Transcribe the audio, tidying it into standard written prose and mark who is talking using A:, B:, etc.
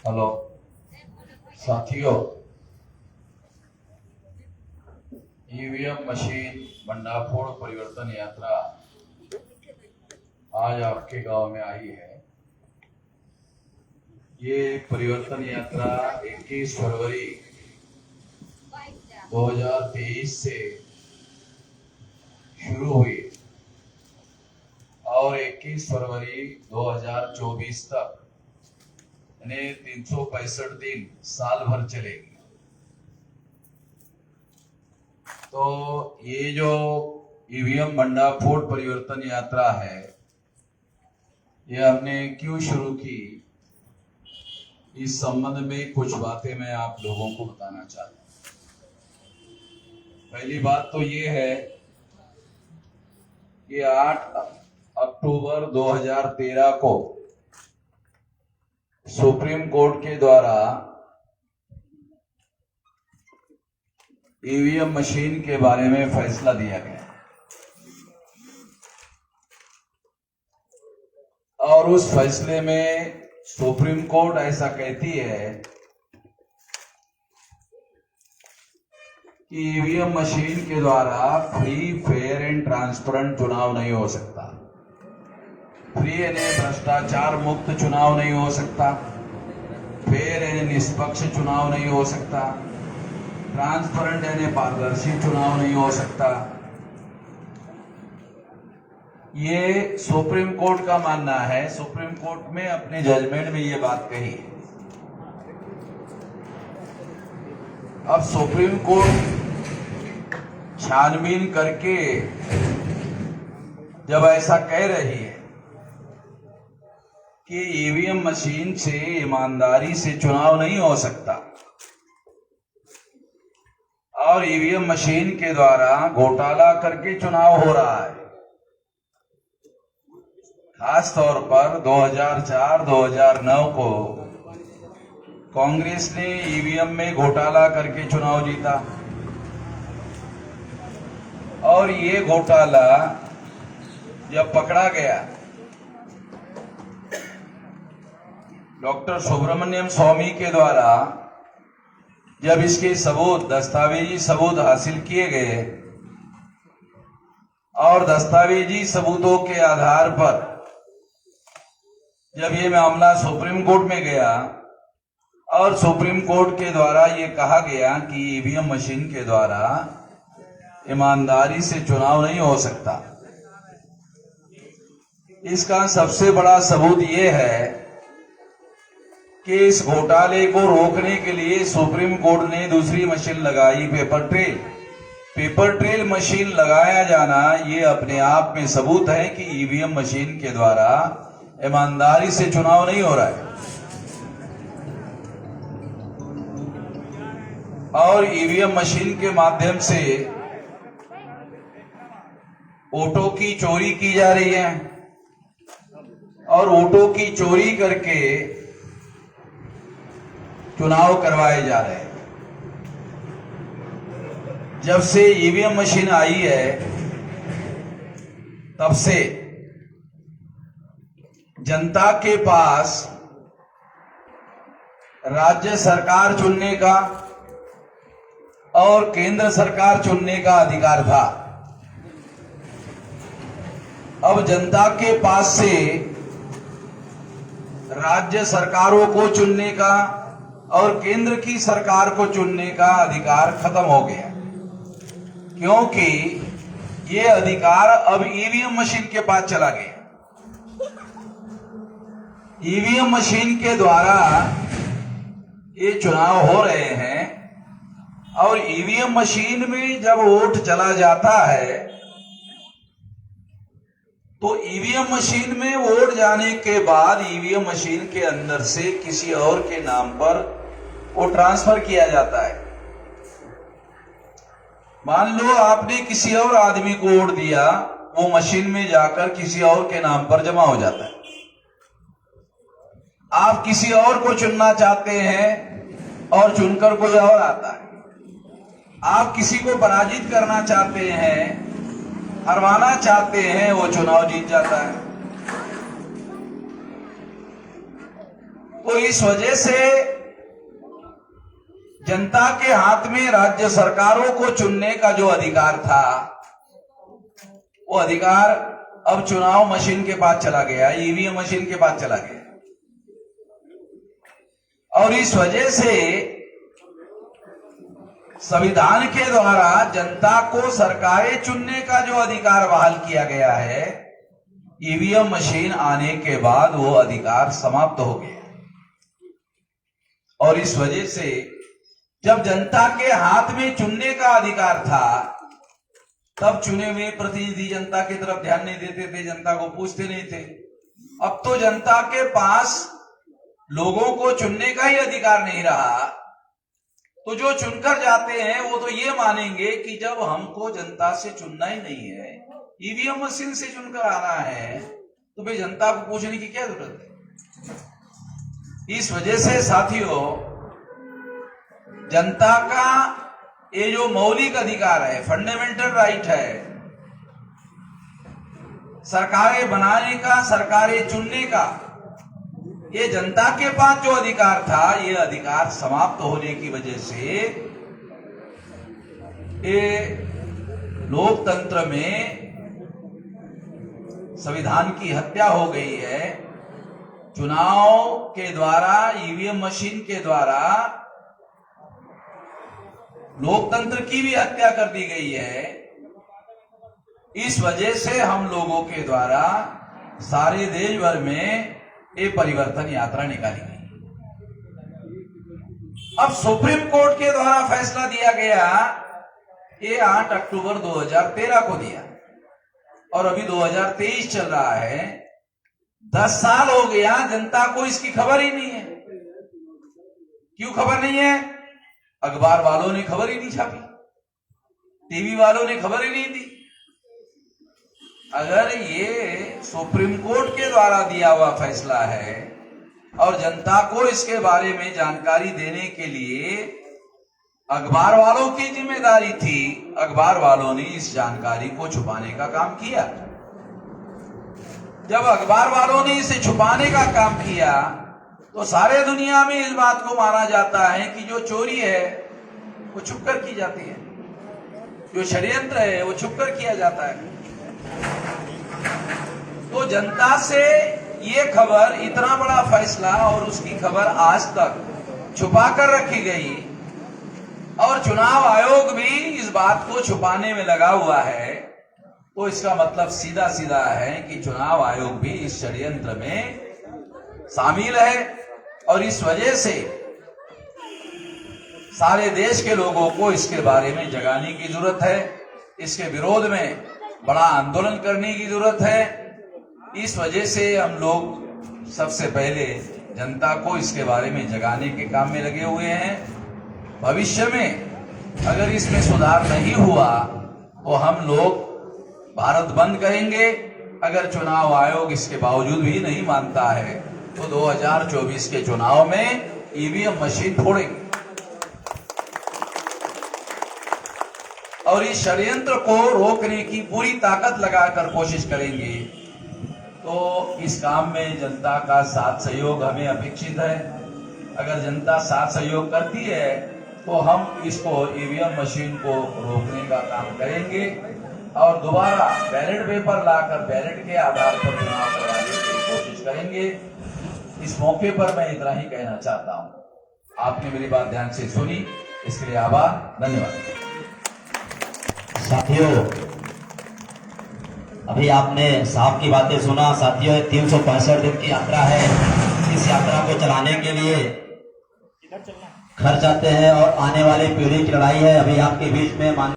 A: Hello साथियों, EVM machine भंडाफोड़ परिवर्तन यात्रा आज आपके गांव में आई है। ये परिवर्तन यात्रा 21 फरवरी 2023 से शुरू हुई और 21 फरवरी 2024 तक यानी 365 दिन साल भर चलेगी। तो ये जो ईवीएम भंडाफोड़ परिवर्तन यात्रा है, ये हमने क्यों शुरू की, इस संबंध में कुछ बातें मैं आप लोगों को बताना चाहता हूं। पहली बात तो ये है कि 8 अक्टूबर 2013 को सुप्रीम कोर्ट के द्वारा ईवीएम मशीन के बारे में फैसला दिया गया और उस फैसले में सुप्रीम कोर्ट ऐसा कहती है कि ईवीएम मशीन के द्वारा फ्री, फेयर एंड ट्रांसपेरेंट चुनाव नहीं हो सकता। फ्री यानी भ्रष्टाचार मुक्त चुनाव नहीं हो सकता, फेयर यानी निष्पक्ष चुनाव नहीं हो सकता, ट्रांसपेरेंट यानी पारदर्शी चुनाव नहीं हो सकता। ये सुप्रीम कोर्ट का मानना है। सुप्रीम कोर्ट में अपने जजमेंट में ये बात कही। अब सुप्रीम कोर्ट छानबीन करके जब ऐसा कह रही है कि ईवीएम मशीन से ईमानदारी से चुनाव नहीं हो सकता और ईवीएम मशीन के द्वारा घोटाला करके चुनाव हो रहा है, खास तौर पर 2004-2009 को कांग्रेस ने ईवीएम में घोटाला करके चुनाव जीता और ये घोटाला जब पकड़ा गया, डॉक्टर सुब्रमण्यम स्वामी के द्वारा जब इसके सबूत, दस्तावेजी सबूत हासिल किए गए और दस्तावेजी सबूतों के आधार पर जब ये मामला सुप्रीम कोर्ट में गया और सुप्रीम कोर्ट के द्वारा ये कहा गया कि ईवीएम मशीन के द्वारा ईमानदारी से चुनाव नहीं हो सकता, इसका सबसे बड़ा सबूत ये है कि इस घोटाले को रोकने के लिए सुप्रीम कोर्ट ने दूसरी मशीन लगाई, paper trail. Paper trail machine लगाया जाना ये अपने आप में सबूत है कि ईवीएम मशीन के द्वारा ईमानदारी से चुनाव नहीं हो रहा है। और ईवीएम मशीन के माध्यम से वोटों की चोरी की जा रही है और वोटों की चोरी करके चुनाव करवाए जा रहे हैं। जब से ईवीएम मशीन आई है तब से जनता के पास राज्य सरकार चुनने का और केंद्र सरकार चुनने का अधिकार था। अब जनता के पास से राज्य सरकारों को चुनने का और केंद्र की सरकार को चुनने का अधिकार खत्म हो गया, क्योंकि ये अधिकार अब ईवीएम मशीन के पास चला गया। ईवीएम मशीन के द्वारा ये चुनाव हो रहे हैं और ईवीएम मशीन में जब वोट चला जाता है तो ईवीएम मशीन में वोट जाने के बाद ईवीएम मशीन के अंदर से किसी और के नाम पर वो ट्रांसफर किया जाता है। मान लो आपने किसी और आदमी को वोट दिया, वो मशीन में जाकर किसी और के नाम पर जमा हो जाता है। आप किसी और को चुनना चाहते हैं और चुनकर कोई और आता है। आप किसी को पराजित करना चाहते हैं, हरवाना चाहते हैं, वो चुनाव जीत जाता है। तो इस वजह से जनता के हाथ में राज्य सरकारों को चुनने का जो अधिकार था, वो अधिकार अब चुनाव मशीन के पास चला गया, ईवीएम मशीन के पास चला गया। और इस वजह से संविधान के द्वारा जनता को सरकारें चुनने का जो अधिकार बहाल किया गया है, ईवीएम मशीन आने के बाद वो अधिकार समाप्त हो गया। और इस वजह से जब जनता के हाथ में चुनने का अधिकार था, तब चुने हुए प्रतिनिधि जनता की तरफ ध्यान नहीं देते थे, जनता को पूछते नहीं थे। अब तो जनता के पास लोगों को चुनने का ही अधिकार नहीं रहा, तो जो चुनकर जाते हैं वो तो ये मानेंगे कि जब हमको जनता से चुनना ही नहीं है, ईवीएम मशीन से चुनकर आना है, तो भाई जनता को पूछने की क्या जरूरत है। इस वजह से साथियों, जनता का ये जो मौलिक अधिकार है, फंडामेंटल राइट है, सरकारें बनाने का, सरकारें चुनने का, ये जनता के पास जो अधिकार था, ये अधिकार समाप्त होने की वजह से ये लोकतंत्र में संविधान की हत्या हो गई है। चुनाव के द्वारा, ईवीएम मशीन के द्वारा लोकतंत्र की भी हत्या कर दी गई है। इस वजह से हम लोगों के द्वारा सारे देश भर में ये परिवर्तन यात्रा निकाली गई। अब सुप्रीम कोर्ट के द्वारा फैसला दिया गया, ये 8 अक्टूबर 2013 को दिया, और अभी 2023 चल रहा है। 10 साल हो गया, जनता को इसकी खबर ही नहीं है। क्यों खबर नहीं है? अखबार वालों ने खबर ही नहीं छापी, टीवी वालों ने खबर ही नहीं दी। अगर ये सुप्रीम कोर्ट के द्वारा दिया हुआ फैसला है और जनता को इसके बारे में जानकारी देने के लिए अखबार वालों की जिम्मेदारी थी, अखबार वालों ने इस जानकारी को छुपाने का काम किया। जब अखबार वालों ने इसे छुपाने का काम किया, तो सारे दुनिया में इस बात को माना जाता है कि जो चोरी है वो छुपकर की जाती है, जो षड्यंत्र है वो छुपकर किया जाता है। तो जनता से ये खबर, इतना बड़ा फैसला और उसकी खबर आज तक छुपा कर रखी गई, और चुनाव आयोग भी इस बात को छुपाने में लगा हुआ है। तो इसका मतलब सीधा सीधा है कि चुनाव आयोग भी इस षड्यंत्र में शामिल है, और इस वजह से सारे देश के लोगों को इसके बारे में जगाने की जरूरत है, इसके विरोध में बड़ा आंदोलन करने की जरूरत है। इस वजह से हम लोग सबसे पहले जनता को इसके बारे में जगाने के काम में लगे हुए हैं। भविष्य में अगर इसमें सुधार नहीं हुआ तो हम लोग भारत बंद करेंगे। अगर चुनाव आयोग इसके बावजूद भी नहीं मानता है तो 2024 के चुनाव में ईवीएम मशीन फोड़ेंगे, और इस षड्यंत्र को रोकने की पूरी ताकत लगाकर कोशिश करेंगे। तो इस काम में जनता का साथ सहयोग हमें अपेक्षित है। अगर जनता साथ सहयोग करती है तो हम इसको, ईवीएम मशीन को रोकने का काम करेंगे, और दोबारा बैलेट पेपर लाकर बैलेट के आधार पर चुनाव करवाने की कोशिश करेंगे। इस मौके पर मैं इतना ही कहना चाहता हूं। आपने मेरी बात ध्यान से सुनी, इसके लिए आभार, धन्यवाद।
B: साथियों, अभी आपने साहब की बातें सुना। साथियों, 365 दिन की यात्रा है। इस यात्रा को चलाने के लिए खर्च आते हैं और आने वाली पीढ़ी की लड़ाई है। अभी आपके बीच में